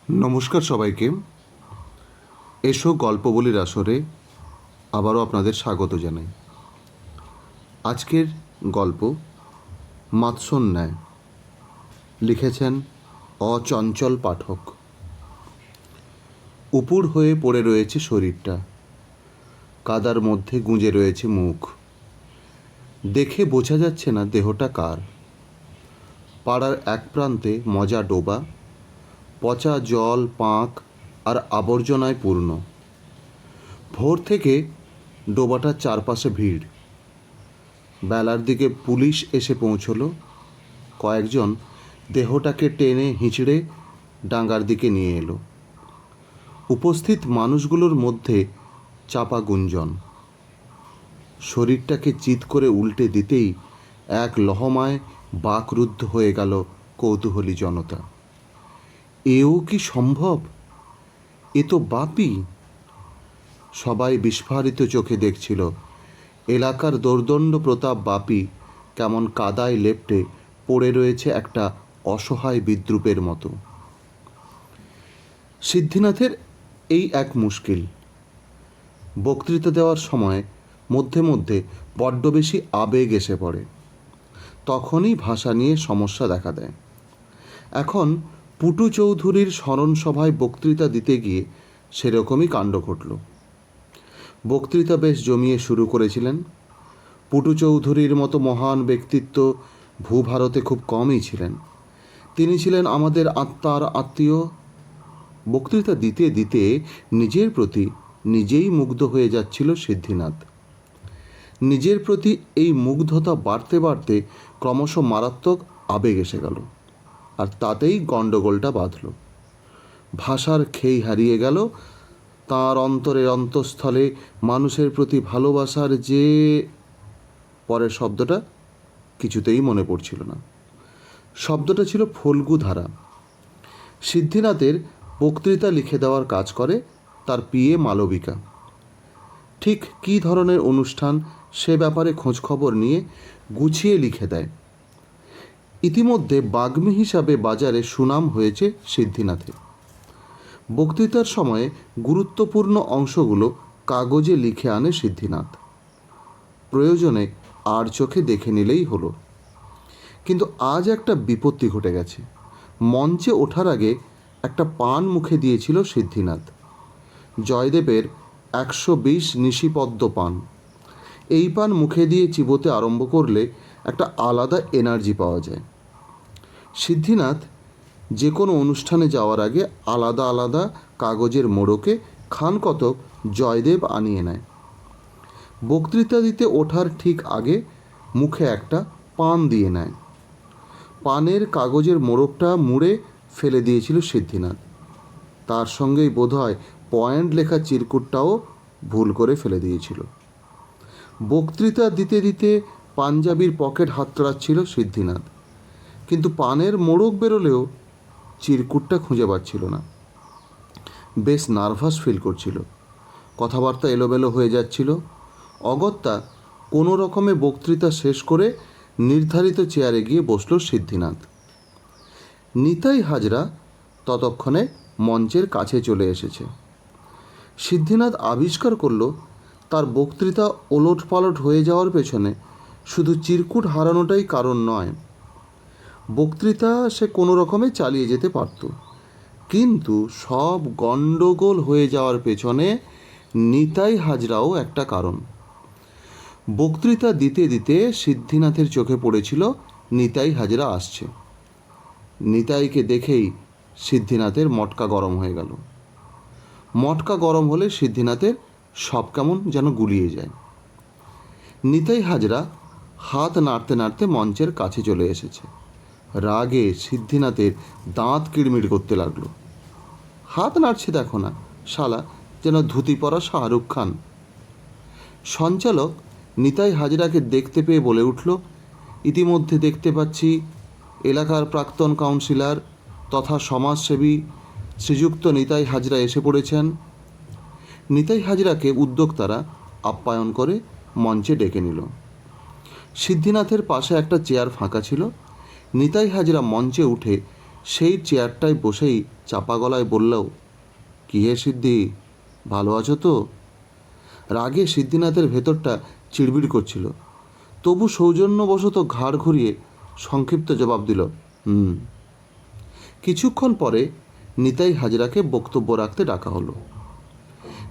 নমস্কার সবাইকে। এসো গল্প বলির আসরে আবারও আপনাদের স্বাগত জানাই। আজকের গল্প মাৎসন্যায়, লিখেছেন অচঞ্চল পাঠক। উপুর হয়ে পড়ে রয়েছে শরীরটা, কাদার মধ্যে গুঁজে রয়েছে মুখ। দেখে বোঝা যাচ্ছে না দেহটা কার। পাড়ার এক প্রান্তে মজা ডোবা, পচা জল, পাঁক আর আবর্জনায় পূর্ণ। ভোর থেকে ডোবাটার চারপাশে ভিড়। বেলার দিকে পুলিশ এসে পৌঁছলো। কয়েকজন দেহটাকে টেনে হিঁচড়ে ডাঙ্গার দিকে নিয়ে এলো। উপস্থিত মানুষগুলোর মধ্যে চাপা গুঞ্জন। শরীরটাকে চিৎ করে উল্টে দিতেই এক লহমায় বাকরুদ্ধ হয়ে গেল কৌতূহলী জনতা। এও কি সম্ভব? এ তো বাপি। সবাই বিস্ফারিত চোখে দেখছিল এলাকার দোর্দণ্ড প্রতাপ বাপি কেমন কাদায় লেপ্টে পড়ে রয়েছে একটা অসহায় বিদ্রূপের মতো। সিদ্ধিনাথের এই এক মুশকিল। বক্তৃতা দেওয়ার সময় মধ্যে মধ্যে বড্ড বেশি আবেগ এসে পড়ে। তখনই ভাষা নিয়ে সমস্যা দেখা দেয়। এখন পুটু চৌধুরীর স্মরণসভায় বক্তৃতা দিতে গিয়ে সেরকমই কাণ্ড ঘটল। বক্তৃতা বেশ জমিয়ে শুরু করেছিলেন। পুটু চৌধুরীর মতো মহান ব্যক্তিত্ব ভূভারতে খুব কমই ছিলেন। তিনি ছিলেন আমাদের আত্মার আত্মীয়। বক্তৃতা দিতে দিতে নিজের প্রতি নিজেই মুগ্ধ হয়ে যাচ্ছিল সিদ্ধিনাথ। নিজের প্রতি এই মুগ্ধতা বাড়তে বাড়তে ক্রমশ মারাত্মক আবেগ এসে গেল, আর তাতেই গণ্ডগোলটা বাঁধল। ভাষার খেই হারিয়ে গেল। তাঁর অন্তরের অন্তঃস্থলে মানুষের প্রতি ভালোবাসার যে পরের শব্দটা কিছুতেই মনে পড়ছিল না। শব্দটা ছিল ফল্গু ধারা। সিদ্ধিনাথের বক্তৃতা লিখে দেওয়ার কাজ করে তার পিএ মালবিকা। ঠিক কী ধরনের অনুষ্ঠান সে ব্যাপারে খোঁজখবর নিয়ে গুছিয়ে লিখে দেয়। ইতিমধ্যে বাগ্মী হিসাবে বাজারে সুনাম হয়েছে সিদ্ধিনাথের। বক্তৃতার সময়ে গুরুত্বপূর্ণ অংশগুলো কাগজে লিখে আনে সিদ্ধিনাথ। প্রয়োজনে আর চোখে দেখে নিলেই হলো। কিন্তু আজ একটা বিপত্তি ঘটে গেছে। মঞ্চে ওঠার আগে একটা পান মুখে দিয়েছিল সিদ্ধিনাথ। জয়দেবের 120 নিশিপদ্ম পান। এই পান মুখে দিয়ে চিবোতে আরম্ভ করলে একটা আলাদা এনার্জি পাওয়া যায়। সিদ্ধিনাথ যে কোনো অনুষ্ঠানে যাওয়ার আগে আলাদা আলাদা কাগজের মোড়কে খান কতক জয়দেব আনিয়ে নেয়। বক্তৃতা দিতে ওঠার ঠিক আগে মুখে একটা পান দিয়ে নেয়। পানের কাগজের মোড়কটা মুড়ে ফেলে দিয়েছিল সিদ্ধিনাথ। তার সঙ্গেই বোধহয় পয়েন্ট লেখা চিরকুটটাও ভুল করে ফেলে দিয়েছিল। বক্তৃতা দিতে দিতে পাঞ্জাবির পকেট হাতড়াচ্ছিল সিদ্ধিনাথ, কিন্তু পানের মোড়ক বেরোলেও চিরকুটটা খুঁজে পাচ্ছিল না। বেশ নার্ভাস ফিল করছিল। কথাবার্তা এলোমেলো হয়ে যাচ্ছিল। অগত্যা কোনো রকমে বক্তৃতা শেষ করে নির্ধারিত চেয়ারে গিয়ে বসল সিদ্ধিনাথ। নিতাই হাজরা ততক্ষণে মঞ্চের কাছে চলে এসেছে। সিদ্ধিনাথ আবিষ্কার করল তার বক্তৃতা ওলটপালট হয়ে যাওয়ার পেছনে শুধু চিরকুট হারানোটাই কারণ নয়। বক্তৃতা সে কোনো রকমে চালিয়ে যেতে পারত, কিন্তু সব গণ্ডগোল হয়ে যাওয়ার পেছনে নিতাই হাজরাও একটা কারণ। বক্তৃতা দিতে দিতে সিদ্ধিনাথের চোখে পড়েছিল নিতাই হাজরা আসছে। নিতাইকে দেখেই সিদ্ধিনাথের মটকা গরম হয়ে গেল। মটকা গরম হলে সিদ্ধিনাথের সব কেমন যেন গুলিয়ে যায়। নিতাই হাজরা হাত নাড়তে নাড়তে মঞ্চের কাছে চলে এসেছে। রাগে সিদ্ধিনাথের দাঁত কিড়মিড় করতে লাগলো। হাত নাড়ছে দেখো না, শালা যেন ধুতি পরা শাহরুখ খান। সঞ্চালক নিতাই হাজরাকে দেখতে পেয়ে বলে উঠল, ইতিমধ্যে দেখতে পাচ্ছি এলাকার প্রাক্তন কাউন্সিলর তথা সমাজসেবী শ্রীযুক্ত নিতাই হাজরা এসে পড়েছেন। নিতাই হাজরাকে উদ্যোক্তারা আপ্যায়ন করে মঞ্চে ডেকে নিল। সিদ্ধিনাথের পাশে একটা চেয়ার ফাঁকা ছিল। নিতাই হাজরা মঞ্চে উঠে সেই চেয়ারটায় বসেই চাপা গলায় বলল, কী হে সিদ্ধি, ভালো আছো তো? রাগে সিদ্ধিনাথের ভেতরটা চিড়বিড় করছিল, তবু সৌজন্যবশত ঘাড় ঘুরিয়ে সংক্ষিপ্ত জবাব দিল, হুম। কিছুক্ষণ পরে নিতাই হাজরাকে বক্তব্য রাখতে ডাকা হলো।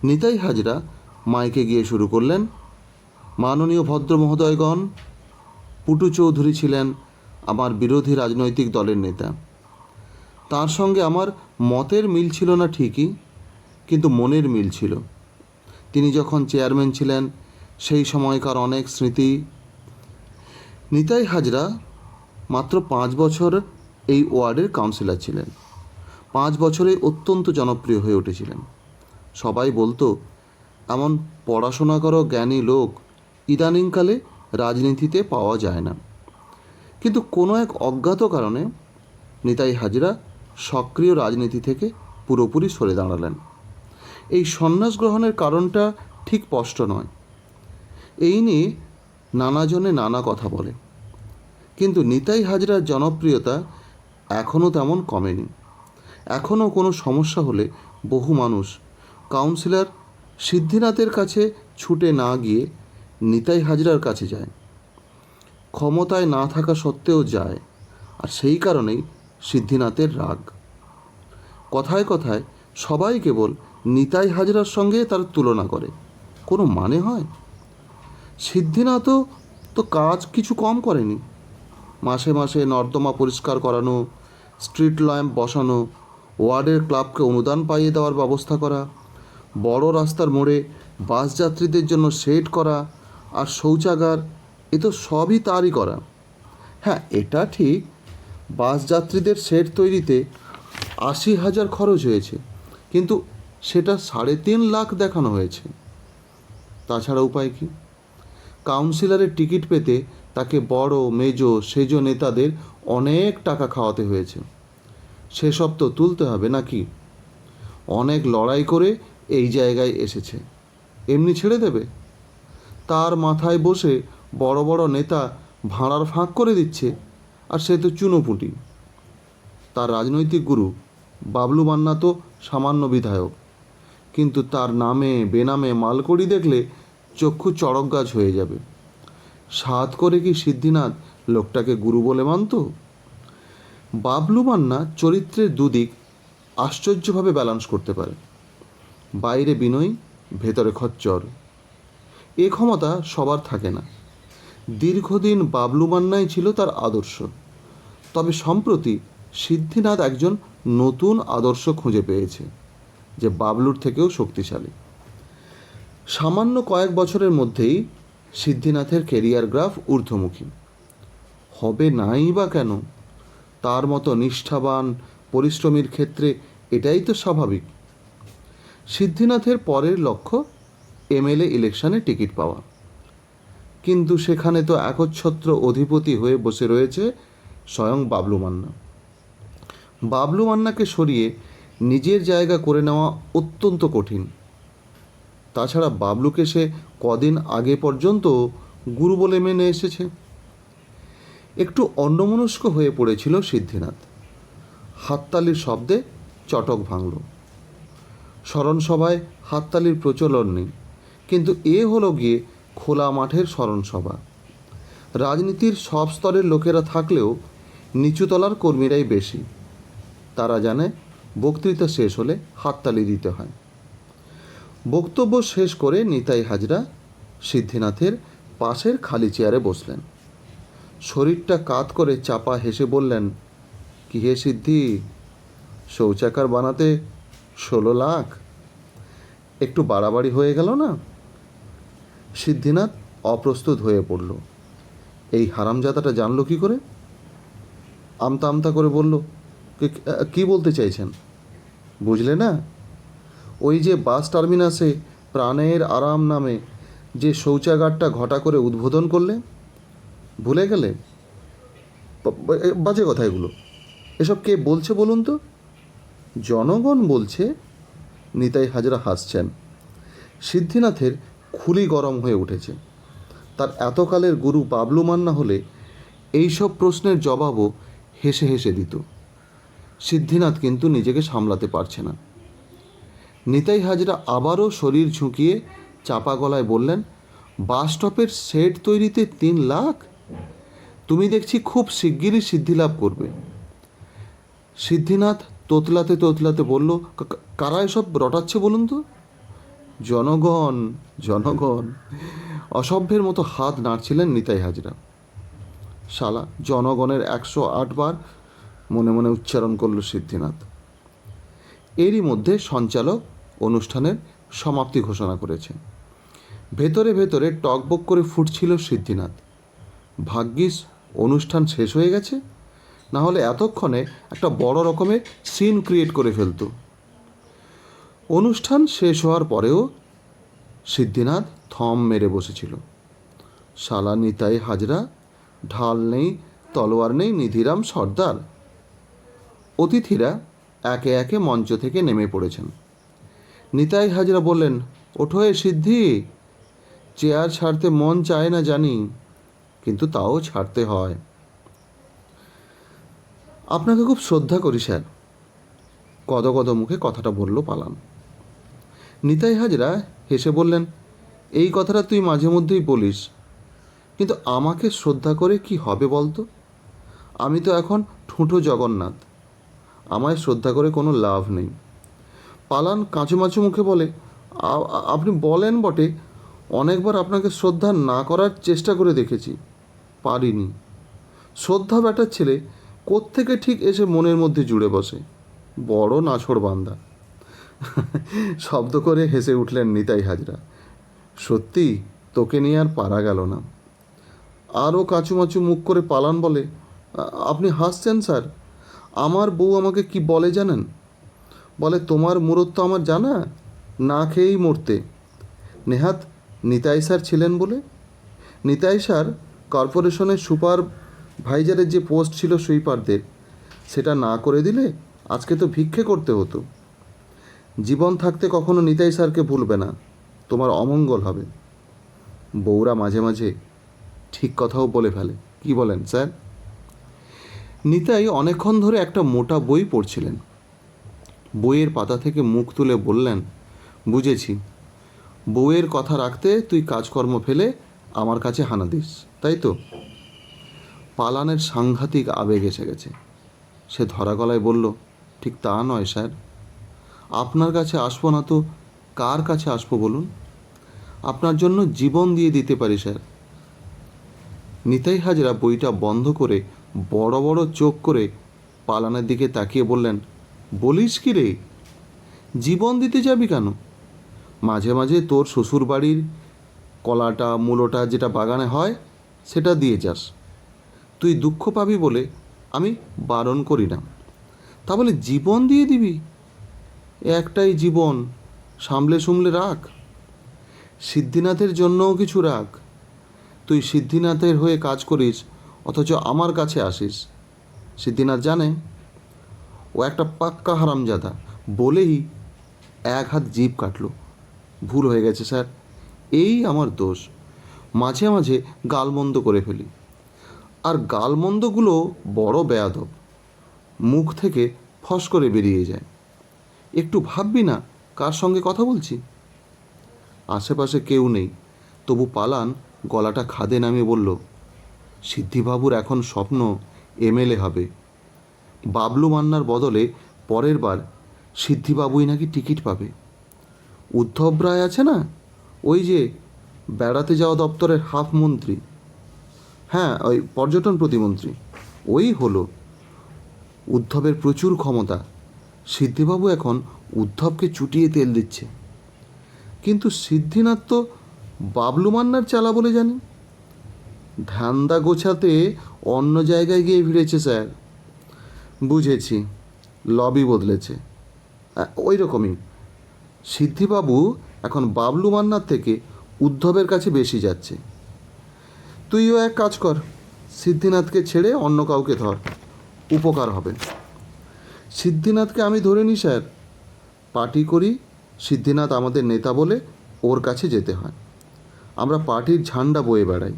নিতাই হাজরা মাইকে গিয়ে শুরু করলেন, মাননীয় ভদ্র মহোদয়গণ, পুটু চৌধুরী ছিলেন আমার বিরোধী রাজনৈতিক দলের নেতা। তার সঙ্গে আমার মতের মিল ছিল না ঠিকই, কিন্তু মনের মিল ছিল। তিনি যখন চেয়ারম্যান ছিলেন সেই সময়কার অনেক স্মৃতি। নিতাই হাজরা মাত্র 5 বছর এই ওয়ার্ডের কাউন্সিলর ছিলেন। 5 বছরেই অত্যন্ত জনপ্রিয় হয়ে উঠেছিলেন। সবাই বলতো, এমন পড়াশোনা করা জ্ঞানী লোক ইদানিংকালে রাজনীতিতে পাওয়া যায় না। কিন্তু কোনো এক অজ্ঞাত কারণে নিতাই হাজরা সক্রিয় রাজনীতি থেকে পুরোপুরি সরে দাঁড়ালেন। এই সন্ন্যাস গ্রহণের কারণটা ঠিক স্পষ্ট নয়। এই নিয়ে নানাজনে নানা কথা বলে, কিন্তু নিতাই হাজরার জনপ্রিয়তা এখনও তেমন কমেনি। এখনও কোনো সমস্যা হলে বহু মানুষ কাউন্সিলর সিদ্ধিনাথের কাছে ছুটে না গিয়ে নিতাই হাজরার কাছে যায়। ক্ষমতায় না থাকা সত্ত্বেও যায়, আর সেই কারণেই সিদ্ধিনাথের রাগ। কথায় কথায় সবাই কেবল নিতাই হাজরার সঙ্গে তার তুলনা করে। কোনো মানে হয়? সিদ্ধিনাথও তো কাজ কিছু কম করেনি। মাসে মাসে নর্দমা পরিষ্কার করানো, স্ট্রিট ল্যাম্প বসানো, ওয়ার্ডের ক্লাবকে অনুদান পাইয়ে দেওয়ার ব্যবস্থা করা, বড় রাস্তার মোড়ে বাস যাত্রীদের জন্য শেড করা, আর শৌচাগার, এ তো সবই তারই করা। হ্যাঁ, এটা ঠিক, বাস যাত্রীদের শেড তৈরিতে 80,000 খরচ হয়েছে, কিন্তু সেটা 3.5 লাখ দেখানো হয়েছে। তাছাড়া উপায় কি? কাউন্সিলরের টিকিট পেতে তাকে বড় মেজো সেজো নেতাদের অনেক টাকা খাওয়াতে হয়েছে। সেসব তো তুলতে হবে নাকি? অনেক লড়াই করে এই জায়গায় এসেছে, এমনি ছেড়ে দেবে? তার মাথায় বসে বড় বড় নেতা ভাঁড়ার ফাঁক করে দিচ্ছে, আর সে তো চুনোপুঁটি। তার রাজনৈতিক গুরু বাবলু মান্না তো সামান্য বিধায়ক, কিন্তু তার নামে বেনামে মালকড়ি দেখলে চক্ষু চড়ক গাছ হয়ে যাবে। সাধ করে কি সিদ্ধিনাথ লোকটাকে গুরু বলে মানত? বাবলু মান্না চরিত্রের দুদিক আশ্চর্যভাবে ব্যালেন্স করতে পারে। বাইরে বিনয়ী, ভেতরে খচ্চর। এ ক্ষমতা সবার থাকে না। দীর্ঘদিন বাবলু মান্নাই ছিল তার আদর্শ, তবে সম্প্রতি সিদ্ধিনাথ একজন নতুন আদর্শ খুঁজে পেয়েছে, যে বাবলুর থেকেও শক্তিশালী। সামান্য কয়েক বছরের মধ্যেই সিদ্ধিনাথের কেরিয়ার গ্রাফ ঊর্ধ্বমুখী হবে নাই বা কেন? তার মতো নিষ্ঠাবান পরিশ্রমীর ক্ষেত্রে এটাই তো স্বাভাবিক। সিদ্ধিনাথের পরের লক্ষ্য এমএলএ ইলেকশনে টিকিট পাওয়া, কিন্তু সেখানে তো একচ্ছত্র অধিপতি হয়ে বসে রয়েছে স্বয়ং বাবলু মান্না। বাবলু মান্নাকে সরিয়ে নিজের জায়গা করে নেওয়া অত্যন্ত কঠিন। তাছাড়া বাবলুকে সে কদিন আগে পর্যন্ত গুরু বলে মেনে এসেছে। একটু অন্যমনস্ক হয়ে পড়েছিল সিদ্ধিনাথ। হাততালির শব্দে চটক ভাঙল। স্মরণসভায় হাততালির প্রচলন নেই, কিন্তু এ হলো গিয়ে খোলা মাঠের স্মরণসভা। রাজনীতির সব স্তরের লোকেরা থাকলেও নিচুতলার কর্মীরাই বেশি। তারা জানে বক্তৃতা শেষ হলে হাততালি দিতে হয়। বক্তব্য শেষ করে নিতাই হাজরা সিদ্ধিনাথের পাশের খালি চেয়ারে বসলেন। শরীরটা কাত করে চাপা হেসে বললেন, কি হে সিদ্ধি, শৌচাগার বানাতে 16 লাখ? একটু বাড়াবাড়ি হয়ে গেল না? সিদ্ধিনাথ অপ্রস্তুত হয়ে পড়ল। এই হারামজাদাটা জানলো কি করে? আমতা আমতা করে বলল, কি বলতে চাইছেন? বুঝলে না? ওই যে বাস টার্মিনাসে প্রাণের আরাম নামে যে শৌচাগারটা ঘটা করে উদ্বোধন করলে, ভুলে গেলে? বাজে কথা এগুলো। এসব কে বলছে বলুন তো? জনগণ বলছে। নিতাই হাজরা হাসছেন। সিদ্ধিনাথের খুলি গরম হয়ে উঠেছে। তার এতকালের গুরু বাবলু মান্না হলে এইসব প্রশ্নের জবাবও হেসে হেসে দিত। সিদ্ধিনাথ কিন্তু নিজেকে সামলাতে পারছে না। নিতাই হাজরা আবারও শরীর ঝুঁকিয়ে চাপা গলায় বললেন, বাস স্টপের সেট তৈরিতে 3 লাখ? তুমি দেখছি খুব শিগগিরই সিদ্ধিলাভ করবে। সিদ্ধিনাথ তোতলাতে তোতলাতে বলল, কারা এসব রটাচ্ছে বলুন তো? জনগণ, জনগণ। অসভ্যের মতো হাত নাড়ছিলেন নিতাই হাজরা। শালা, জনগণের 108 বার মনে মনে উচ্চারণ করল সিদ্ধিনাথ। এরই মধ্যে সঞ্চালক অনুষ্ঠানের সমাপ্তি ঘোষণা করেছে। ভেতরে ভেতরে টকবক করে ফুটছিল সিদ্ধিনাথ। ভাগ্যিস অনুষ্ঠান শেষ হয়ে গেছে, না হলে এতক্ষণে একটা বড় রকমের সিন ক্রিয়েট করে ফেলত। অনুষ্ঠান শেষ হওয়ার পরেও সিদ্ধিনাথ থম মেরে বসেছিল। শালা নিতাই হাজরা, ঢাল নেই, তলোয়ার নেই, নিধিরাম সর্দার। অতিথিরা একে একে মঞ্চ থেকে নেমে পড়েছেন। নিতাই হাজরা বললেন, ওঠো এ সিদ্ধি। চেয়ার ছাড়তে মন চায় না জানি, কিন্তু তাও ছাড়তে হয়। আপনাকে খুব শ্রদ্ধা করি স্যার, কদ মুখে কথাটা বলল পালান। নিতাই হাজরা হেসে বললেন, এই কথাটা তুই মাঝে মধ্যেই বলিস, কিন্তু আমাকে শ্রদ্ধা করে কি হবে বলতো? আমি তো এখন ঠুঁটো জগন্নাথ, আমায় শ্রদ্ধা করে কোনো লাভ নেই। পালান কাঁচুমাচু মুখে বলে, আপনি বলেন বটে, অনেকবার আপনাকে শ্রদ্ধা না করার চেষ্টা করে দেখেছি, পারিনি। শ্রদ্ধা ব্যাটার ছেলে কোত্থেকে ঠিক এসে মনের মধ্যে জুড়ে বসে, বড় নাছোড় বান্দা। শব্দ করে হেসে উঠলেন নিতাই হাজরা। সত্যি তোকে নিয়ে আর পারা গেল না। আরও কাঁচুমাচু মুখ করে পালান বলে, আপনি হাসছেন স্যার? আমার বউ আমাকে কি বলে জানেন? বলে, তোমার মুরত আমার জানা, না খেয়েই মরতে। নেহাত নিতাই স্যার ছিলেন বলে। নিতাই স্যার কর্পোরেশনের সুপারভাইজারের যে পোস্ট ছিল সুইপারদের, সেটা না করে দিলে আজকে তো ভিক্ষে করতে হতো। জীবন থাকতে কখনো নিতাই স্যারকে ভুলবে না, তোমার অমঙ্গল হবে। বউরা মাঝে মাঝে ঠিক কথাও বলে ফেলে, কি বলেন স্যার? নিতাই অনেকক্ষণ ধরে একটা মোটা বই পড়ছিলেন। বইয়ের পাতা থেকে মুখ তুলে বললেন, বুঝেছি, বউয়ের কথা রাখতে তুই কাজকর্ম ফেলে আমার কাছে হানা দিস, তাই তো? পালানের সাংঘাতিক আবেগ এসে গেছে। সে ধরা গলায় বলল, ঠিক তা নয় স্যার, আপনার কাছে আসবো না তো কার কাছে আসবো বলুন? আপনার জন্য জীবন দিয়ে দিতে পারি স্যার। নিতাই হাজরা বইটা বন্ধ করে বড় বড় চোখ করে পালানের দিকে তাকিয়ে বললেন, বলিস কি রে, জীবন দিতে যাবি কেন? মাঝে মাঝে তোর শ্বশুর বাড়ির কলাটা মূলোটা যেটা বাগানে হয় সেটা দিয়ে যাস। তুই দুঃখ পাবি বলে আমি বারণ করি না, তা বলে জীবন দিয়ে দিবি? একটাই জীবন, সামলে সুমলে রাখ। সিদ্ধিনাথের জন্যও কিছু রাখ। তুই সিদ্ধিনাথের হয়ে কাজ করিস, অথচ আমার কাছে আসিস। সিদ্ধিনাথ জানে ও একটা পাক্কা হারামজাদা, বলেই এক হাত জিভ কাটল। ভুল হয়ে গেছে স্যার, এই আমার দোষ। মাঝে মাঝে গালমন্দ করে ফেলি, আর গালমন্দগুলো বড় বেয়াদব, মুখ থেকে ফস করে বেরিয়ে যায়। একটু ভাববি না কার সঙ্গে কথা বলছি? আশেপাশে কেউ নেই, তবু পালান গলাটা খাদে নামিয়ে বলল, সিদ্ধিবাবুর এখন স্বপ্ন এমএলএ হবে। বাবলু মান্নার বদলে পরের বার সিদ্ধিবাবুই নাকি টিকিট পাবে। উদ্ধব রায় আছে না, ওই যে বেড়াতে যাওয়া দপ্তরের হাফ মন্ত্রী, হ্যাঁ ওই পর্যটন প্রতিমন্ত্রী, ওই হলো। উদ্ধবের প্রচুর ক্ষমতা, সিদ্ধিবাবু এখন উদ্ধবকে চুটিয়ে তেল দিচ্ছে। কিন্তু সিদ্ধিনাথ তো বাবলু মান্নার চালা বলে জানি। ধান্দা গোছাতে অন্য জায়গায় গিয়ে ভিড়েছে স্যার। বুঝেছি, লবি বদলেছে। ওই রকমই। সিদ্ধিবাবু এখন বাবলু মান্নার থেকে উদ্ধবের কাছে বেশি যাচ্ছে। তুইও এক কাজ কর, সিদ্ধিনাথকে ছেড়ে অন্য কাউকে ধর, উপকার হবে। সিদ্ধিনাথকে আমি ধরে নিই স্যার, পার্টি করি, সিদ্ধিনাথ আমাদের নেতা বলে ওর কাছে যেতে হয়। আমরা পার্টির ঝান্ডা বয়ে বেড়াই,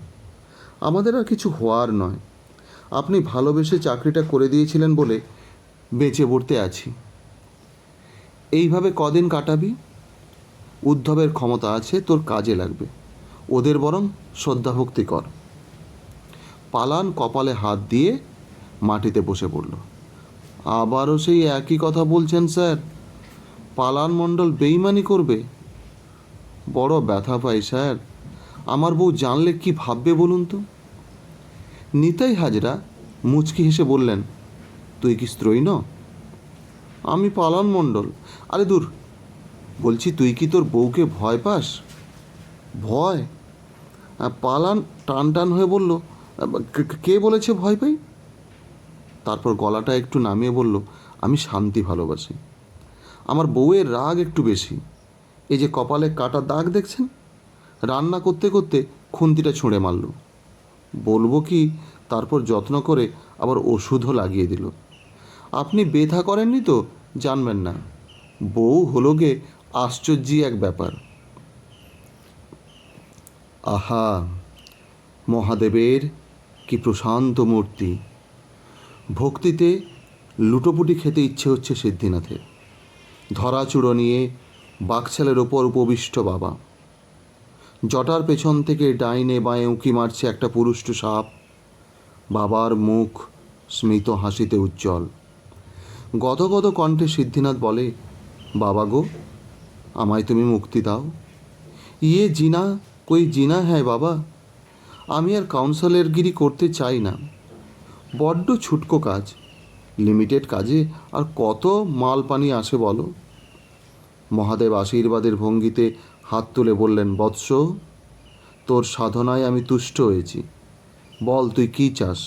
আমাদের আর কিছু হওয়ার নয়। আপনি ভালোবেসে চাকরিটা করে দিয়েছিলেন বলে বেঁচে পড়তে আছি। এইভাবে কদিন কাটাবি? উদ্ধবের ক্ষমতা আছে, তোর কাজে লাগবে। ওদের বরং শ্রদ্ধাভক্তি কর। পালান কপালে হাত দিয়ে মাটিতে বসে পড়ল। আবারও সেই একই কথা বলছেন স্যার? পালান মণ্ডল বেইমানি করবে? বড় ব্যথা পাই স্যার। আমার বউ জানলে কি ভাববে বলুন তো? নিতাই হাজরা মুচকি হেসে বললেন, তুই কি স্ত্রৈ ন? আমি পালান মণ্ডল। আরে দূর, বলছি তুই কি তোর বউকে ভয় পাস? ভয়? পালান টান টান হয়ে বলল, কে বলেছে ভয় পাই? তারপর গলাটা একটু নামিয়ে বলল, আমি শান্তি ভালোবাসি। আমার বউয়ের রাগ একটু বেশি। এই যে কপালে কাটা দাগ দেখছেন, রান্না করতে করতে খুন্তিটা ছুঁড়ে মারল। বলবো কি, তারপর যত্ন করে আবার ওষুধও লাগিয়ে দিল। আপনি ব্যথা করেননি তো, জানবেন না। বউ হলো গে আশ্চর্যই এক ব্যাপার। আহা, মহাদেবের কি প্রশান্ত মূর্তি! ভক্তিতে লুটোপুটি খেতে ইচ্ছে হচ্ছে সিদ্ধিনাথের। ধরাচূড়ো নিয়ে বাকছালের ওপর উপবিষ্ট বাবা। জটার পেছন থেকে ডাইনে বাঁয়ে উঁকি মারছে একটা পুরুষ্ট সাপ। বাবার মুখ স্মিত হাসিতে উজ্জ্বল। গদগদ কণ্ঠে সিদ্ধিনাথ বলে, বাবা গো, আমায় তুমি মুক্তি দাও। ইয়ে জিনা কই জিনা হ্যাঁ বাবা। আমি আর কাউন্সিলরগিরি করতে চাই না। বড্ড ছুটকো কাজ। লিমিটেড কাজে আর কত মাল পানি আসে বলো? মহাদেব আশীর্বাদের ভঙ্গিতে হাত তুলে বললেন, বৎস, তোর সাধনায় আমি তুষ্ট হয়েছি। বল তুই কী চাস?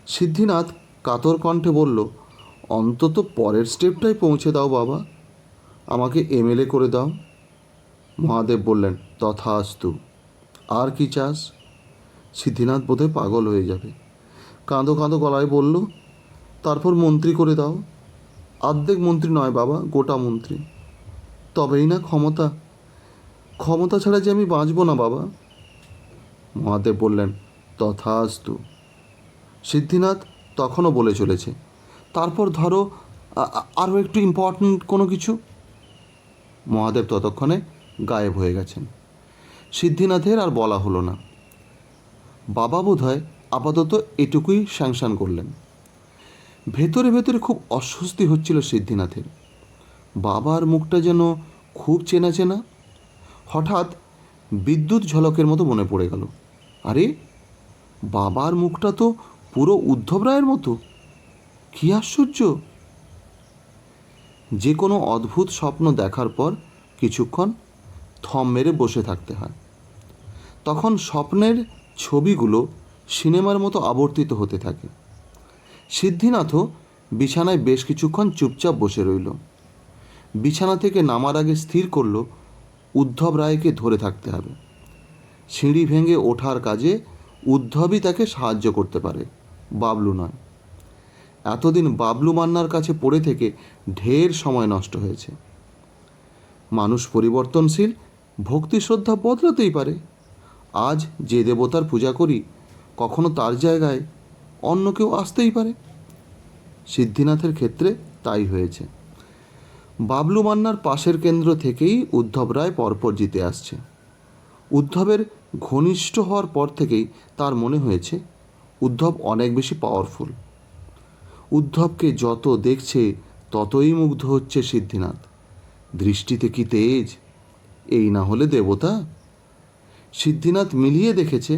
সিদ্ধিনাথ কাতর কণ্ঠে বলল, অন্তত পরের স্টেপটাই পৌঁছে দাও বাবা, আমাকে এমএলএ করে দাও। মহাদেব বললেন, তথাস্তু। আর কি চাস? সিদ্ধিনাথ বোধহয় পাগল হয়ে যাবে। কাঁদো কাঁদো গলায় বলল, তারপর মন্ত্রী করে দাও। অর্ধেক মন্ত্রী নয় বাবা, গোটা মন্ত্রী। তবেই না ক্ষমতা। ক্ষমতা ছাড়া যে আমি বাঁচব না বাবা। মহাদেব বললেন, তথাস্তু। সিদ্ধিনাথ তখনও বলে চলেছে, তারপর ধরো আরও একটু ইম্পর্ট্যান্ট কোনো কিছু। মহাদেব ততক্ষণে গায়েব হয়ে গেছেন। সিদ্ধিনাথের আর বলা হলো না। বাবা বোধহয় আপাতত এটুকুই স্যাংশন করলেন। ভেতরে ভেতরে খুব অস্বস্তি হচ্ছিল সিদ্ধিনাথের। বাবার মুখটা যেন খুব চেনা চেনা। হঠাৎ বিদ্যুৎ ঝলকের মতো মনে পড়ে গেল, আরে বাবার মুখটা তো পুরো উদ্ধব রায়ের মতো। কী আশ্চর্য! যে কোনো অদ্ভুত স্বপ্ন দেখার পর কিছুক্ষণ থম মেরে বসে থাকতে হয়। তখন স্বপ্নের ছবিগুলো সিনেমার মতো আবর্তিত হতে থাকে। সিদ্ধিনাথও বিছানায় বেশ কিছুক্ষণ চুপচাপ বসে রইল। বিছানা থেকে নামার আগে স্থির করল উদ্ধব রায়কে ধরে থাকতে হবে। সিঁড়ি ভেঙে ওঠার কাজে উদ্ধবই তাকে সাহায্য করতে পারে, বাবলু নয়। এতদিন বাবলু মান্নার কাছে পড়ে থেকে ঢের সময় নষ্ট হয়েছে। মানুষ পরিবর্তনশীল, ভক্তি শ্রদ্ধা বদলাতেই পারে। আজ যে দেবতার পূজা করি, কখনো তার জায়গায় অন্য কেউ আসতেই পারে। সিদ্ধিনাথের ক্ষেত্রে তাই হয়েছে। বাবলু মান্নার পাশের কেন্দ্র থেকেই উদ্ধব রায় পরপর জিতে আসছে। উদ্ধবের ঘনিষ্ঠ হওয়ার পর থেকেই তার মনে হয়েছে উদ্ধব অনেক বেশি পাওয়ারফুল। উদ্ধবকে যত দেখছে ততই মুগ্ধ হচ্ছে সিদ্ধিনাথ। দৃষ্টিতে কি তেজ! এই না হলে দেবতা। সিদ্ধিনাথ মিলিয়ে দেখেছে,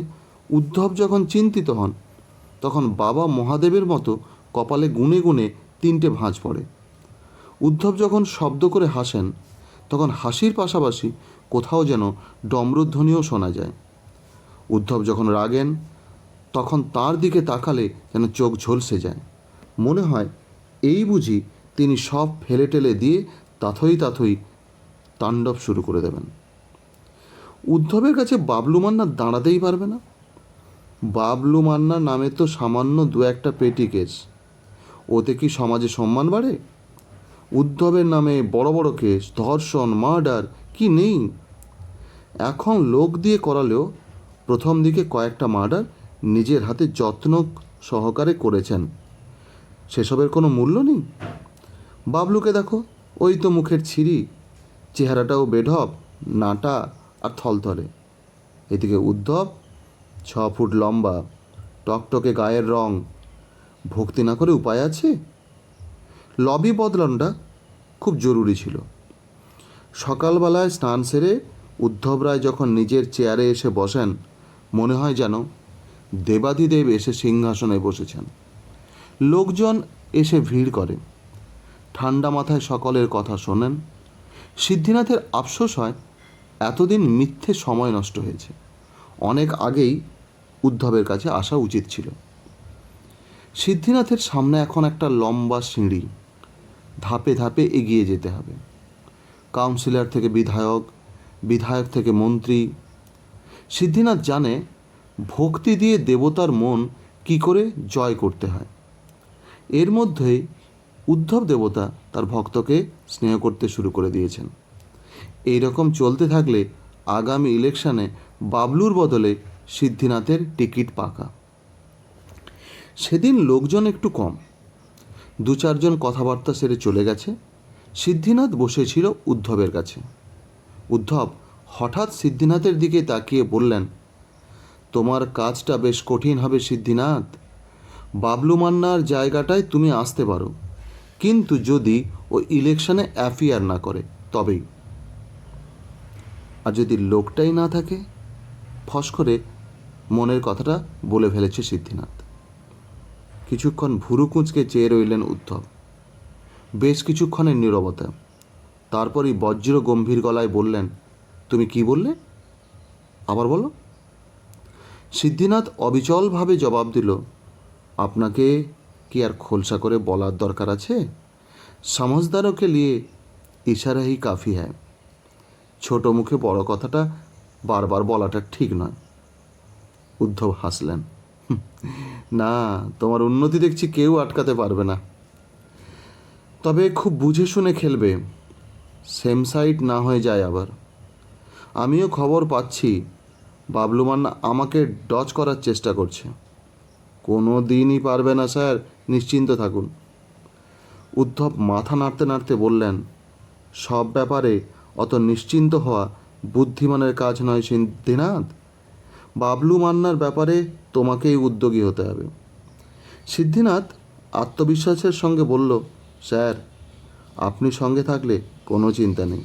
উদ্ধব যখন চিন্তিত হন তখন বাবা মহাদেবের মতো কপালে গুনে গুনে 3টে ভাঁজ পড়ে। উদ্ধব যখন শব্দ করে হাসেন তখন হাসির পাশাপাশি কোথাও যেন ডমরুধ্বনিও শোনা যায়। উদ্ধব যখন রাগেন তখন তার দিকে তাকালে যেন চোখ ঝলসে যায়। মনে হয় এই বুঝি তিনি সব ফেলে টেলে দিয়ে তাথই তাণ্ডব শুরু করে দেবেন। উদ্ধবের কাছে বাবলু মান্না দাঁড়াতেই পারবে না। বাবলু মান্না নামে তো সামান্য 2-1টা পেটি কেস, ওতে কি সমাজে সম্মান বাড়ে? উদ্ধবের নামে বড় বড় কেস, ধর্ষণ, মার্ডার কি নেই? এখন লোক দিয়ে করালেও প্রথম দিকে কয়েকটা মার্ডার নিজের হাতে যত্ন সহকারে করেছেন। সেসবের কোনো মূল্য নেই? বাবলুকে দেখো, ওই তো মুখের ছিরি, চেহারাটাও বেঢপ, নাটা আর থলথলে। এদিকে উদ্ধব 6 ফুট লম্বা, টকটকে গায়ের রং। ভক্তি না করে উপায় আছে? লবি বদলানোটা খুব জরুরি ছিল। সকালবেলায় স্নান সেরে উদ্ধব রায় যখন নিজের চেয়ারে এসে বসেন, মনে হয় যেন দেবাদিদেব এসে সিংহাসনে বসেছেন। লোকজন এসে ভিড় করে, ঠান্ডা মাথায় সকলের কথা শোনেন। সিদ্ধিনাথের আফসোস হয়, এতদিন মিথ্যে সময় নষ্ট হয়েছে। অনেক আগেই উদ্ধবের কাছে আসা উচিত ছিল। সিদ্ধিনাথের সামনে এখন একটা লম্বা সিঁড়ি, ধাপে ধাপে এগিয়ে যেতে হবে। কাউন্সিলর থেকে বিধায়ক, বিধায়ক থেকে মন্ত্রী। সিদ্ধিনাথ জানে ভক্তি দিয়ে দেবতার মন কি করে জয় করতে হয়। এর মধ্যেই উদ্ধব দেবতা তার ভক্তকে স্নেহ করতে শুরু করে দিয়েছেন। এই রকম চলতে থাকলে আগামী ইলেকশনে বাবলুর বদলে সিদ্ধিনাথের টিকিট পাকা। সেদিন লোকজন একটু কম, 2-4 জন কথাবার্তা সেরে চলে গেছে। সিদ্ধিনাথ বসেছিল উদ্ধবের কাছে। উদ্ধব হঠাৎ সিদ্ধিনাথের দিকে তাকিয়ে বললেন, তোমার কাজটা বেশ কঠিন হবে সিদ্ধিনাথ। বাবলু মান্নার জায়গাটায় তুমি আসতে পারো, কিন্তু যদি ও ইলেকশনে অ্যাফিয়ার না করে তবেই। আর যদি লোকটাই না থাকে? ফস করে মনের কথাটা বলে ফেলেছে সিদ্ধিনাথ। কিছুক্ষণ ভুরু কুঁচকে চেয়ে রইলেন উদ্ধব। বেশ কিছুক্ষণের নীরবতা। তারপরই বজ্র গম্ভীর গলায় বললেন, তুমি কি বললে? আবার বলো। সিদ্ধিনাথ অবিচলভাবে জবাব দিল, আপনাকে কি আর খোলসা করে বলার দরকার আছে? समझदारों के लिए इशारा ही काफ़ी है। ছোট মুখে বড় কথাটা বারবার বলাটা ঠিক নয়। উদ্ধব হাসলেন, না, তোমার উন্নতি দেখছি কেউ আটকাতে পারবে না। তবে খুব বুঝে শুনে খেলবে, সেম সাইড না হয়ে যায় আবার। আমিও খবর পাচ্ছি বাবলু মান্না আমাকে ডচ করার চেষ্টা করছে। কোনো দিনই পারবে না স্যার, নিশ্চিন্ত থাকুন। উদ্ধব মাথা নাড়তে নাড়তে বললেন, সব ব্যাপারে অত নিশ্চিন্ত হওয়া বুদ্ধিমানের কাজ নয় সিদ্ধিনাথ। বাবলু মান্নার ব্যাপারে তোমাকেই উদ্যোগী হতে হবে। সিদ্ধিনাথ আত্মবিশ্বাসের সঙ্গে বলল, স্যার, আপনি সঙ্গে থাকলে কোনো চিন্তা নেই,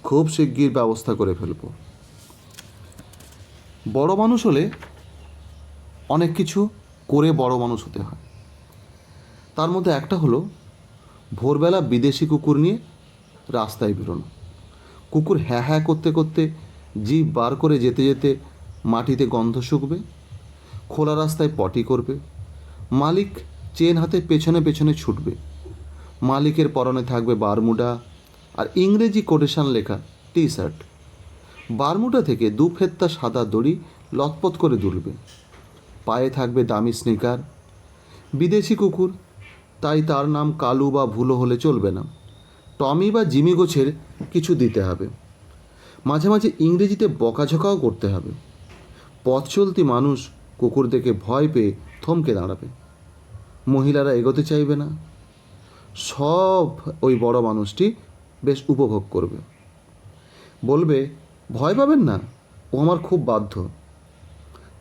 খুব শিগগির ব্যবস্থা করে ফেলব। বড় মানুষ হলে অনেক কিছু করে বড় মানুষ হতে হয়। তার মধ্যে একটা হলো ভোরবেলা বিদেশি কুকুর নিয়ে রাস্তায় বেরোনো। কুকুর হ্যাঁ হ্যাঁ করতে করতে জিভ বার করে যেতে যেতে মাটিতে গন্ধ শুকবে, খোলা রাস্তায় পটি করবে। মালিক চেন হাতে পেছনে পেছনে ছুটবে। মালিকের পরনে থাকবে বারমুডা আর ইংরেজি কোটেশন লেখা টি শার্ট। বারমুডা থেকে 2 ফেত্তা সাদা দড়ি লতপত করে দুলবে। পায়ে থাকবে দামি স্নিকার। বিদেশি কুকুর, তাই তার নাম কালু বা ভুলো হলে চলবে না, টমি বা জিমি গোছের কিছু দিতে হবে। মাঝে মাঝে ইংরেজিতে বকাঝকাও করতে হবে। পথ চলতি মানুষ কুকুর দেখে ভয় পেয়ে থমকে দাঁড়াবে। মহিলারা এগোতে চাইবে না। সব ওই বড় মানুষটি বেশ উপভোগ করবে। বলবে, ভয় পাবেন না, ও আমার খুব বাধ্য।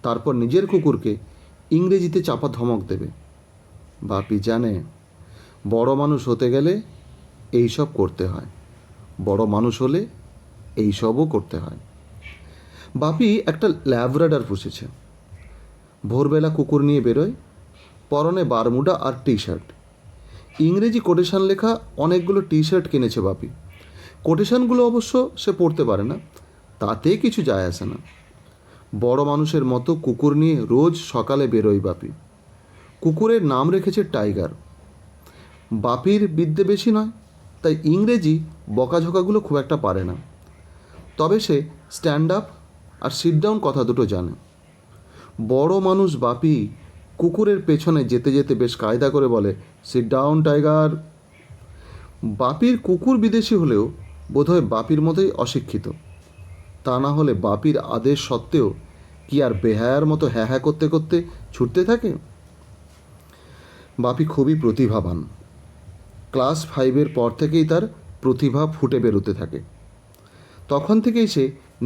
তারপর নিজের কুকুরকে ইংরেজিতে চাপা ধমক দেবে। বাপি জানে বড় মানুষ হতে গেলে এইসব করতে হয়, বড় মানুষ হলে এইসবও করতে হয়। বাপি একটা ল্যাব্রাডর পুষেছে। ভোরবেলা কুকুর নিয়ে বেরোয়, পরনে বারমুডা আর টি শার্ট। ইংরেজি কোটেশন লেখা অনেকগুলো টি শার্ট কিনেছে বাপি। কোটেশনগুলো অবশ্য সে পড়তে পারে না, তাতে কিছু যায় আসে না। বড় মানুষের মতো কুকুর নিয়ে রোজ সকালে বেরোয় বাপি। কুকুরের নাম রেখেছে টাইগার। বাপির বিদ্যে বেশি নয়, তাই ইংরেজি বকাঝকাগুলো খুব একটা পারে না। তবে সে স্ট্যান্ড আপ আর সিট ডাউন কথা দুটো জানে। বড় মানুষ বাপি কুকুরের পেছনে যেতে যেতে বেশ কায়দা করে বলে, সিট ডাউন টাইগার। বাপির কুকুর বিদেশি হলেও বোধহয় বাপির মতোই অশিক্ষিত। তা না হলে বাপির আদেশ সত্ত্বেও কি আর বেহায়ার মতো হ্যাঁ হ্যাঁ করতে করতে ছুটতে থাকে? বাপি খুবই প্রতিভাবান। ক্লাস 5-এর পর থেকেই তার প্রতিভা ফুটে বেরোতে থাকে। তখন থেকেই সে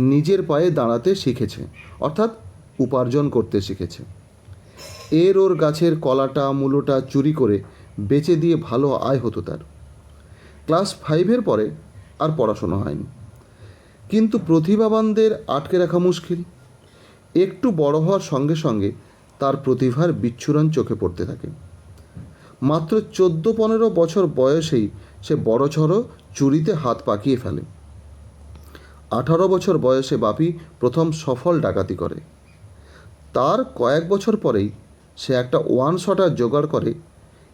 নিজের পায়ে দাঁড়াতে শিখেছে, অর্থাৎ উপার্জন করতে শিখেছে। ওর গাছের কলাটা মূলোটা চুরি করে বেচে দিয়ে ভালো আয় হতো তার। ক্লাস 5-এর পরে আর পড়াশোনা হয়নি, কিন্তু প্রতিভাবানদের আটকে রাখা মুশকিল। একটু বড় হওয়ার সঙ্গে সঙ্গে তার প্রতিভার বিচ্ছুরণ চোখে পড়তে থাকে। মাত্র 14-15 বছর বয়সেই সে বড়সড় চুরিতে হাত পাকিয়ে ফেলে। 18 বছর বয়সে বাপি প্রথম সফল ডাকাতি করে। তার কয়েক বছর পরেই সে একটা ওয়ান শটার জোগাড় করে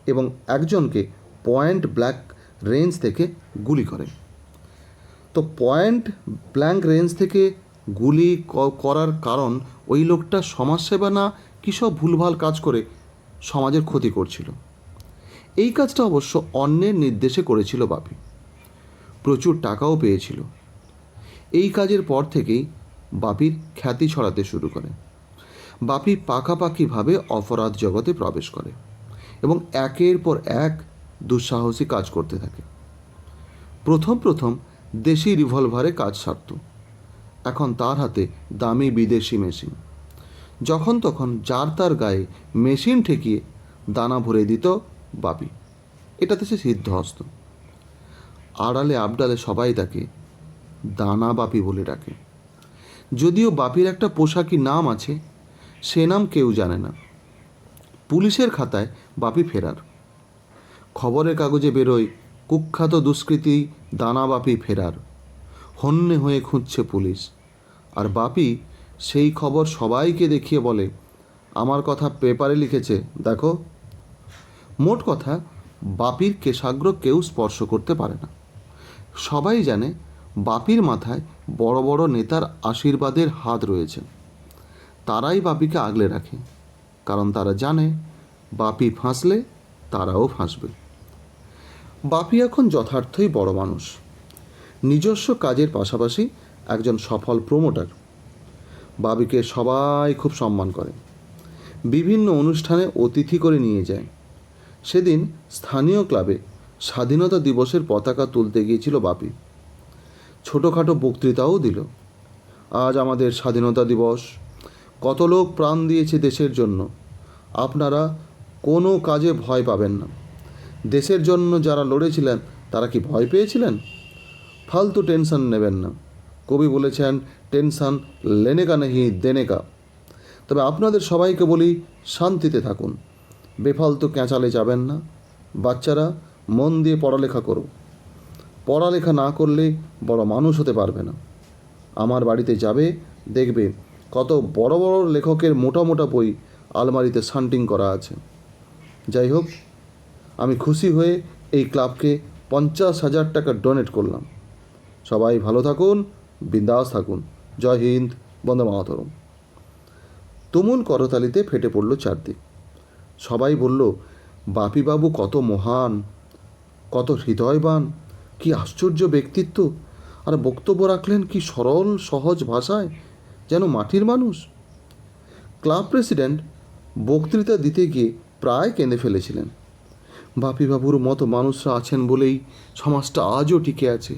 এবং একজনকে পয়েন্ট ব্ল্যাঙ্ক রেঞ্জ থেকে গুলি করে। তো পয়েন্ট ব্ল্যাঙ্ক রেঞ্জ থেকে গুলি করার কারণ ওই লোকটা সমাজসেবা না কী সব ভুলভাল কাজ করে সমাজের ক্ষতি করছিল। এই কাজটা অবশ্য অন্যের নির্দেশে করেছিল বাপি। প্রচুর টাকাও পেয়েছিল। এই কাজের পর থেকেই বাপির খ্যাতি ছড়াতে শুরু করে। বাপি পাকাপাকিভাবে অপরাধ জগতে প্রবেশ করে এবং একের পর এক দুঃসাহসী কাজ করতে থাকে। প্রথম দেশি রিভলভারে কাজ সারত। এখন তার হাতে দামি বিদেশি মেশিন। যখন তখন যার তার গায়ে মেশিন ঠেকিয়ে দানা ভরে দিত বাপি। এটাতে সে সিদ্ধহস্ত। আড়ালে আবডালে সবাই তাকে দানা বাপি বলে ডাকে। যদিও বাপির একটা পোশাকি নাম আছে, সে নাম কেউ জানে না। পুলিশের খাতায় বাপি ফেরার। খবরের কাগজে বেরোয় কুখ্যাত দুষ্কৃতী দানা বাপি ফেরার। হন্যে হয়ে খুঁজছে পুলিশ। আর বাপি সেই খবর সবাইকে দেখিয়ে বলে, আমার কথা পেপারে লিখেছে, দেখো। মোট কথা, বাপির কেশাগ্র কেউ স্পর্শ করতে পারে না। সবাই জানে বাপির মাথায় বড় বড় নেতার আশীর্বাদের হাত রয়েছে। তারাই বাপিকে আগলে রাখে, কারণ তারা জানে বাপি ফাঁসলে তারাও ফাঁসবে। বাপি এখন যথার্থই বড় মানুষ। নিজস্ব কাজের পাশাপাশি একজন সফল প্রমোটার। বাপিকে সবাই খুব সম্মান করে। বিভিন্ন অনুষ্ঠানে অতিথি করে নিয়ে যায়। সেদিন স্থানীয় ক্লাবে স্বাধীনতা দিবসের পতাকা তুলতে গিয়েছিল বাপি। ছোটোখাটো বক্তৃতাও দিল। আজ আমাদের স্বাধীনতা দিবস। কত লোক প্রাণ দিয়েছে দেশের জন্য। আপনারা কোনো কাজে ভয় পাবেন না। দেশের জন্য যারা লড়েছিলেন তারা কি ভয় পেয়েছিলেন? ফালতু টেনশন নেবেন না। কবি বলেছেন, টেনশন লেনে কা নেহি দেনে কা। তবে আপনাদের সবাইকে বলি, শান্তিতে থাকুন, বেফালতু ক্যাঁচালে যাবেন না। বাচ্চারা, মন দিয়ে পড়ালেখা করো। পড়ালেখা না করলে বড় মানুষ হতে পারবে না। আমার বাড়িতে যাবে, দেখবে কত বড় বড় লেখকের মোটা মোটা বই আলমারিতে শান্টিং করা আছে। যাই হোক, আমি খুশি হয়ে এই ক্লাবকে 50,000 টাকা ডোনেট করলাম। সবাই ভালো থাকুন, বিন্দাস থাকুন। জয় হিন্দ, বন্দে মাতরম। তুমুল করতালিতে ফেটে পড়ল চারদিক। সবাই বলল, বাপিবাবু কত মহান, কত হৃদয়বান, কি আশ্চর্য ব্যক্তিত্ব। আর বক্তব্য রাখলেন কি সরল সহজ ভাষায়, যেন মাটির মানুষ। ক্লাব প্রেসিডেন্ট বক্তৃতা দিতে গিয়ে প্রায় কেঁদে ফেলেছিলেন। বাপিবাবুর মতো মানুষরা আছেন বলেই সমাজটা আজও টিকে আছে।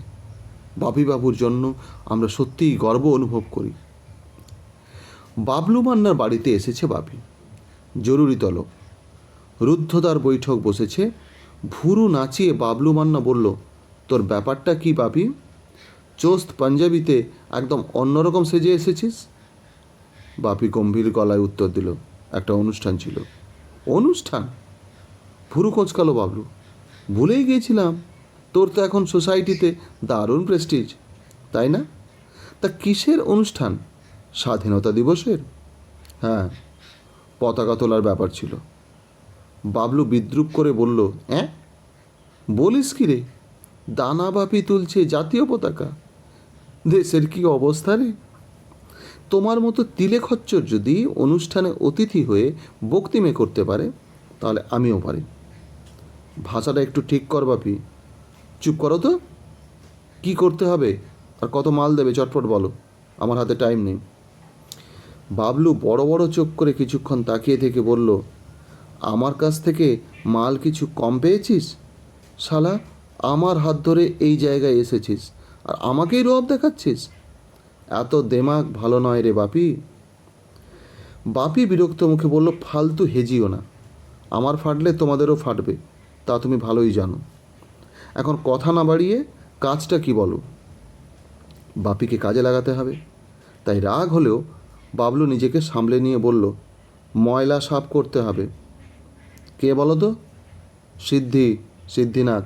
বাপিবাবুর জন্য আমরা সত্যিই গর্ব অনুভব করি। বাবলু মান্নার বাড়িতে এসেছে বাপি। জরুরি তলব। রুদ্ধদ্বার বৈঠক বসেছে। ভুরু নাচিয়ে বাবলু মান্না বলল, তোর ব্যাপারটা কি বাপি? চোস্ত পাঞ্জাবিতে একদম অন্যরকম সেজে এসেছিস। বাপি গম্ভীর গলায় উত্তর দিল, একটা অনুষ্ঠান ছিল। অনুষ্ঠান? ভুরু কোঁচকালো বাবলু। ভুলেই গিয়েছিলাম, তোর তো এখন সোসাইটিতে দারুণ প্রেস্টিজ, তাই না? তা কিসের অনুষ্ঠান? স্বাধীনতা দিবসের? হ্যাঁ, পতাকা তোলার ব্যাপার ছিল। বাবলু বিদ্রুপ করে বলল, হ্যাঁ বলিস কি রে, দানা বাপি তুলছে জাতীয় পতাকা? দেশের কি অবস্থা রে! তোমার মতো তিলে খচ্চর যদি অনুষ্ঠানে অতিথি হয়ে বক্তৃতা করতে পারে, তাহলে আমিও পারি। ভাষাটা একটু ঠিক কর বাপি। চুপ করো তো। কি করতে হবে আর কত মাল দেবে চটপট বলো, আমার হাতে টাইম নেই। বাবলু বড় বড় চোখ করে কিছুক্ষণ তাকিয়ে থেকে বলল, আমার কাছ থেকে মাল কিছু কম পেয়েছিস? শালা, আমার হাত ধরে এই জায়গায় এসেছিস আর আমাকেই রব দেখাচ্ছিস? এত দেমাগ ভালো নয় রে বাপি। বাপি বিরক্ত মুখে বলল, ফালতু হেজিও না। আমার ফাটলে তোমাদেরও ফাটবে, তা তুমি ভালোই জানো। এখন কথা না বাড়িয়ে কাজটা কি বলো? বাপিকে কাজে লাগাতে হবে, তাই রাগ হলেও বাবলু নিজেকে সামলে নিয়ে বলল, ময়লা সাফ করতে হবে। কে বলো তো? সিদ্ধিনাথ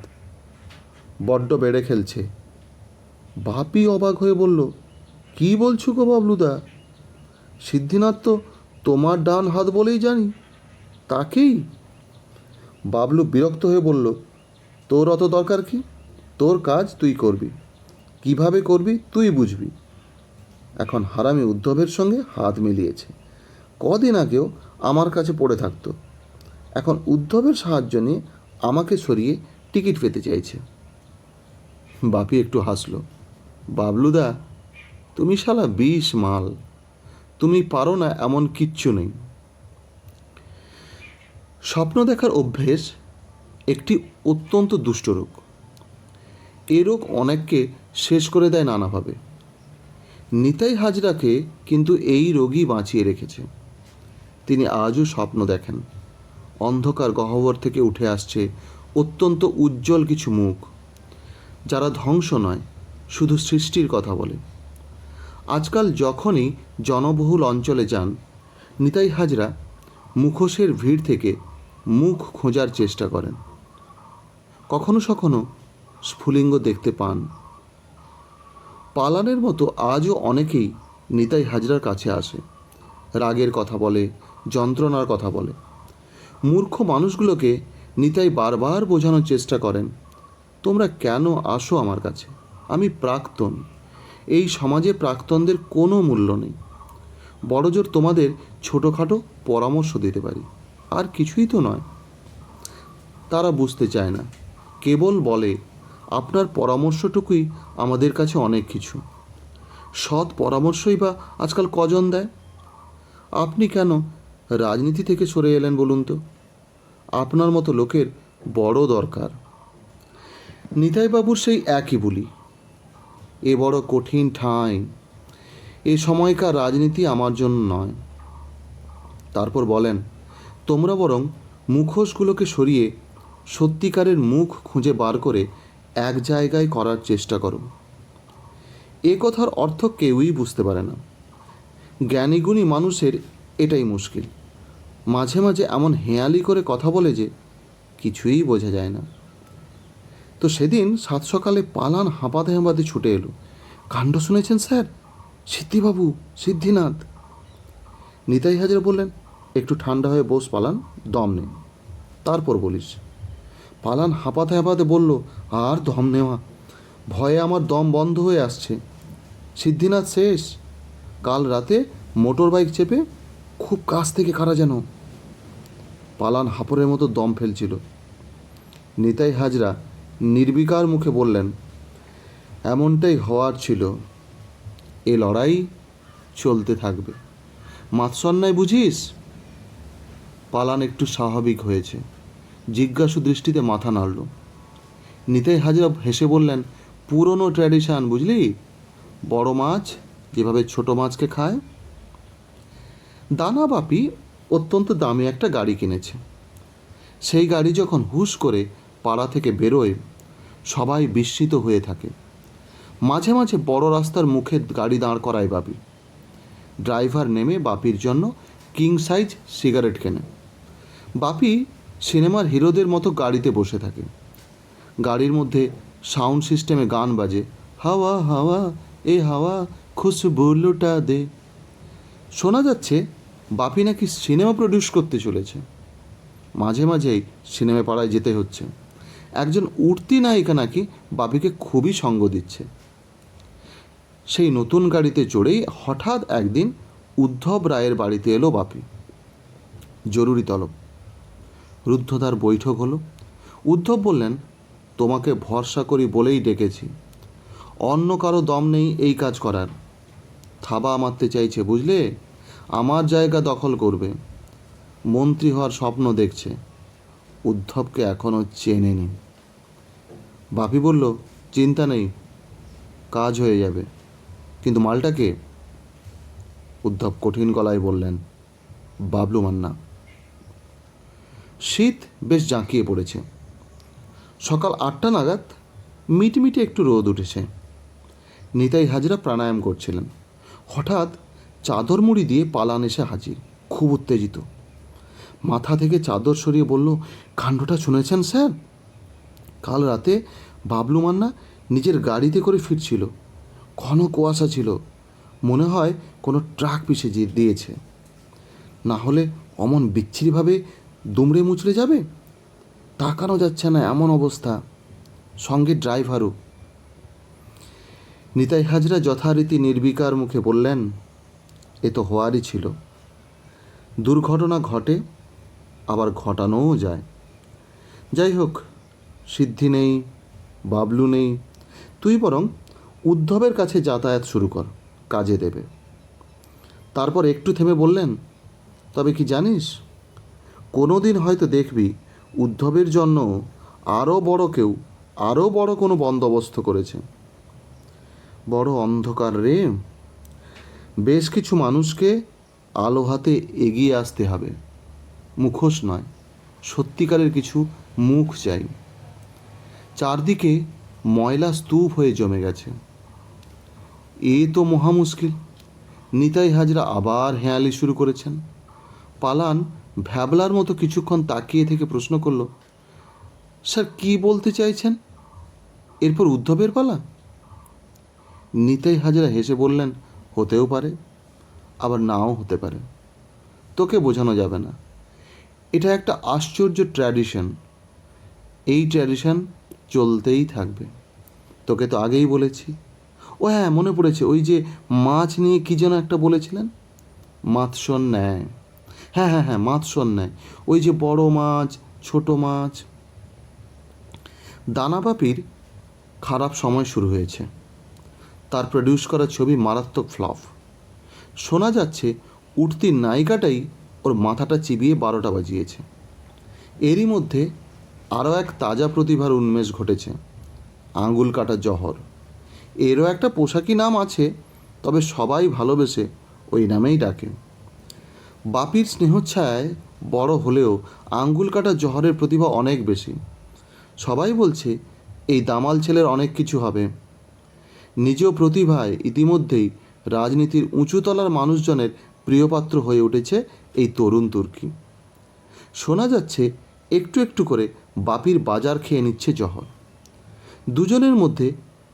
বড্ড বেড়ে খেলছে। বাপি অবাক হয়ে বলল, কি বলছো গো বাবলুদা? সিদ্ধিনাথ তো তোমার ডান হাত বলেই জানি, তাকেই? বাবলু বিরক্ত হয়ে বলল, তোর অত দরকার কি? তোর কাজ তুই করবি, কিভাবে করবি তুই বুঝবি। এখন হারামি উদ্ধবের সঙ্গে হাত মিলিয়েছে। কদিন আগেও আমার কাছে পড়ে থাকতো, এখন উদ্ধবের সাহায্য নিয়ে আমাকে সরিয়ে টিকিট পেতে চাইছে। বাপি একটু হাসলো। বাবলুদা, তুমি শালা 20 মাল, তুমি পারো না এমন কিচ্ছু নেই। স্বপ্ন দেখার অভ্যেস একটি অত্যন্ত দুষ্ট রোগ। এ রোগ অনেককে শেষ করে দেয় নানাভাবে। নিতাই হাজরাকে কিন্তু এই রোগই বাঁচিয়ে রেখেছে। তিনি আজও স্বপ্ন দেখেন। অন্ধকার গহ্বর থেকে উঠে আসছে অত্যন্ত উজ্জ্বল কিছু মুখ, যারা ধ্বংস নয়, শুধু সৃষ্টির কথা বলে। আজকাল যখনই জনবহুল অঞ্চলে যান, নিতাই হাজরা মুখোশের ভিড় থেকে মুখ খোঁজার চেষ্টা করেন। কখনো কখনো স্ফুলিঙ্গ দেখতে পান। পালানের মতো আজও অনেকেই নিতাই হাজরার কাছে আসে, রাগের কথা বলে, যন্ত্রণার কথা বলে। মূর্খ মানুষগুলোকে নিতাই বারবার বোঝানোর চেষ্টা করেন, তোমরা কেন আসো আমার কাছে? আমি প্রাক্তন। এই সমাজে প্রাক্তনদের কোনো মূল্য নেই। বড়জোর তোমাদের ছোটোখাটো পরামর্শ দিতে পারি, আর কিছুই তো নয়। তারা বুঝতে চায় না, কেবল বলে, আপনার পরামর্শটুকুই আমাদের কাছে অনেক কিছু। সৎ পরামর্শই বা আজকাল কজন দেয়? আপনি কেন রাজনীতি থেকে সরে এলেন বলুন তো? আপনার মতো লোকের বড় দরকার। নিতাইবাবুর সেই একই বলি, এ বড় কঠিন ঠাঁই, এ সময়কার রাজনীতি আমার জন্য নয়। তারপর বলেন, তোমরা বরং মুখোশগুলোকে সরিয়ে সত্যিকারের মুখ খুঁজে বার করে এক জায়গায় করার চেষ্টা করো। এ কথার অর্থ কেউই বুঝতে পারে না। জ্ঞানীগুণী মানুষের এটাই মুশকিল। মাঝে মাঝে এমন হেঁয়ালি করে কথা বলে যে কিছুই বোঝা যায় না। তো সেদিন সাত সকালে পালান হাঁপাতে হাঁপাতে ছুটে এলো। কাণ্ড শুনেছেন স্যার? সিদ্ধিবাবু, সিদ্ধিনাথ। নিতাই হাজরা বললেন, একটু ঠান্ডা হয়ে বস পালান, দম নে, তারপর বলিস। পালান হাঁপাতে হাঁপাতে বলল, আর দম নেওয়া, ভয়ে আমার দম বন্ধ হয়ে আসছে। সিদ্ধিনাথ শেষ। কাল রাতে মোটর বাইক চেপে খুব কাছ থেকে কারা যেন। পালান হাঁপড়ের মতো দম ফেলছিল। নিতাই হাজরা নির্বিকার মুখে বললেন, এমনটাই হওয়ার ছিল। এ লড়াই চলতে থাকবে। মাৎসন্যায় বুঝিস? পালান একটু স্বাভাবিক হয়েছে, জিজ্ঞাসু দৃষ্টিতে মাথা নাড়ল। নিতাই হাজরা হেসে বললেন, পুরনো ট্র্যাডিশন বুঝলি, বড় মাছ যেভাবে ছোট মাছকে খায়। দানা বাপি অত্যন্ত দামি একটা গাড়ি কিনেছে। সেই গাড়ি যখন হুশ করে পাড়া থেকে বেরোয়, সবাই বিস্মিত হয়ে থাকে। মাঝে মাঝে বড় রাস্তার মুখে গাড়ি দাঁড় করায় বাপি। ড্রাইভার নেমে বাপির জন্য কিং সাইজ সিগারেট কেনে। বাপি সিনেমার হিরোদের মতো গাড়িতে বসে থাকে। গাড়ির মধ্যে সাউন্ড সিস্টেমে গান বাজে, হাওয়া হাওয়া এ হাওয়া খুশবু লুটা দে। শোনা যাচ্ছে বাপি নাকি সিনেমা প্রডিউস করতে চলেছে। মাঝে মাঝেই সিনেমা পাড়ায় যেতে হচ্ছে। একজন উঠতি নায়িকা নাকি বাপিকে খুবই সঙ্গ দিচ্ছে। সেই নতুন গাড়িতে চড়েই হঠাৎ একদিন উদ্ধব রায়ের বাড়িতে এলো বাপি। জরুরি তলব। রুদ্ধদ্বার বৈঠক হলো। উদ্ধব বললেন, তোমাকে ভরসা করি বলেই ডেকেছি। অন্য কারো দম নেই এই কাজ করার। থাবা মারতে চাইছে বুঝলে, আমার জায়গা দখল করবে। মন্ত্রী হওয়ার স্বপ্ন দেখছে। উদ্ধবকে এখনও চেনেনি। বাপি বলল, চিন্তা নেই, কাজ হয়ে যাবে। কিন্তু মালটাকে? উদ্ধব কঠিন গলায় বললেন, বাবলু মান্না। শীত বেশ জাঁকিয়ে পড়েছে। সকাল 8টা নাগাদ মিটমিটে একটু রোদ উঠেছে। নিতাই হাজরা প্রাণায়াম করছিলেন। হঠাৎ চাদর মুড়ি দিয়ে পালান এসে হাজির, খুব উত্তেজিত। মাথা থেকে চাদর সরিয়ে বলল, কাণ্ডটা শুনেছেন স্যার? কাল রাতে বাবলু মান্না নিজের গাড়িতে করে ফিরছিল। ঘন কুয়াশা ছিল, মনে হয় কোনো ট্রাক পিষে দিয়েছে। না হলে অমন বিচ্ছিরিভাবে দুমড়ে মুচড়ে যাবে? তাকানো যাচ্ছে না, এমন অবস্থা। সঙ্গে ড্রাইভারও। নিতাই হাজরা যথারীতি নির্বিকার মুখে বললেন, এ তো হওয়ারই ছিল। দুর্ঘটনা ঘটে, আবার ঘটানোও যায়। যাই হোক, সিদ্ধি নেই, বাবলু নেই, তুই বরং উদ্ধবের কাছে যাতায়াত শুরু কর, কাজে দেবে। তারপর একটু থেমে বললেন, তবে কি জানিস, কোনো দিন হয়তো দেখবি উদ্ধবের জন্য আরও বড় কোনো বন্দোবস্ত করেছে। বড় অন্ধকার রে। বেশ কিছু মানুষকে আলো হাতে এগিয়ে আসতে হবে। মুখোশ নয়, সত্যিকারের কিছু মুখ চাই। চারদিকে ময়লা স্তূপ হয়ে জমে গেছে। এ তো মহা মুশকিল। নিতাই হাজরা আবার হেঁয়ালি শুরু করেছেন। পালান ভ্যাবলার মতো কিছুক্ষণ তাকিয়ে থেকে প্রশ্ন করল, স্যার কি বলতে চাইছেন? এরপর উদ্ধবের পালা? নিতাই হাজরা হেসে বললেন, হতেও পারে, আবার নাও হতে পারে। তোকে বোঝানো যাবে না। এটা একটা আশ্চর্য ট্র্যাডিশন। এই ট্র্যাডিশন চলতেই থাকবে। তোকে তো আগেই বলেছি। ও হ্যাঁ, মনে পড়েছে, ওই যে মাছ নিয়ে কী যেন একটা বলেছিলেন? মাৎস্যর ন্যায়। হ্যাঁ হ্যাঁ হ্যাঁ, মাৎস্যর ন্যায়। ওই যে বড় মাছ, ছোট মাছ। দানাবাপির খারাপ সময় শুরু হয়েছে। তার প্রডিউস করা ছবি মারাত্মক ফ্লপ। শোনা যাচ্ছে উঠতি নায়িকাটাই ওর মাথাটা চিবিয়ে 12টা বাজিয়েছে। এরই মধ্যে আরও এক তাজা প্রতিভার উন্মেষ ঘটেছে, আঙুল কাটা জহর। এরও একটা পোশাকি নাম আছে, তবে সবাই ভালোবেসে ওই নামেই ডাকে। বাপির স্নেহচ্ছায় বড় হলেও আঙুল কাটা জহরের প্রতিভা অনেক বেশি। সবাই বলছে এই দামাল ছেলের অনেক কিছু হবে। নিজ প্রতিভায় ইতিমধ্যেই রাজনীতির উঁচুতলার মানুষজনের প্রিয়পাত্র হয়ে উঠেছে এই তরুণ তুর্কি। শোনা যাচ্ছে একটু একটু করে বাপির বাজার খেয়ে নিচ্ছে জহর। দুজনের মধ্যে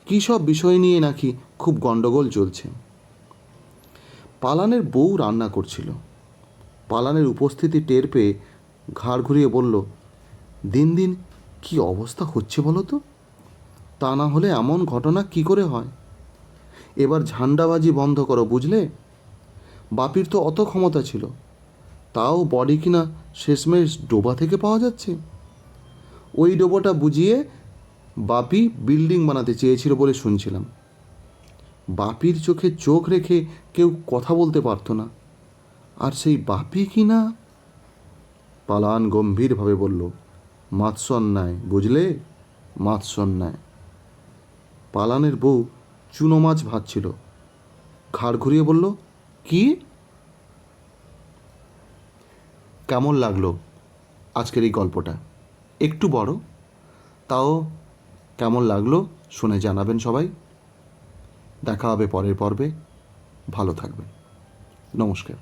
কী সব বিষয় নিয়ে নাকি খুব গণ্ডগোল চলছে। পালানের বউ রান্না করছিল। পালানের উপস্থিতি টের পেয়ে ঘাড় ঘুরিয়ে বলল, দিন দিন কি অবস্থা হচ্ছে বলো তো? তা না হলে এমন ঘটনা কি করে হয়? এবার ঝান্ডাবাজি বন্ধ করো, বুঝলে? বাপির তো অত ক্ষমতা ছিল, তাও বডি কিনা শেষমেশ ডোবা থেকে পাওয়া যাচ্ছে। ওই ডোবাটা বুঝিয়ে বাপি বিল্ডিং বানাতে চেয়েছিল বলে শুনছিলাম। বাপির চোখে চোখ রেখে কেউ কথা বলতে পারতো না, আর সেই বাপি কিনা। পালান গম্ভীরভাবে বলল, মাৎস্যন্যায়, বুঝলে? মাৎস্যন্যায়। পালানের বউ চুনো মাছ ভাজছিল। ঘাড় ঘুরিয়ে বলল, কি? কেমন লাগলো আজকের এই গল্পটা? একটু বড়, তাও কেমন লাগলো শুনে জানাবেন সবাই। দেখা হবে পরের পর্বে। ভালো থাকবেন। নমস্কার।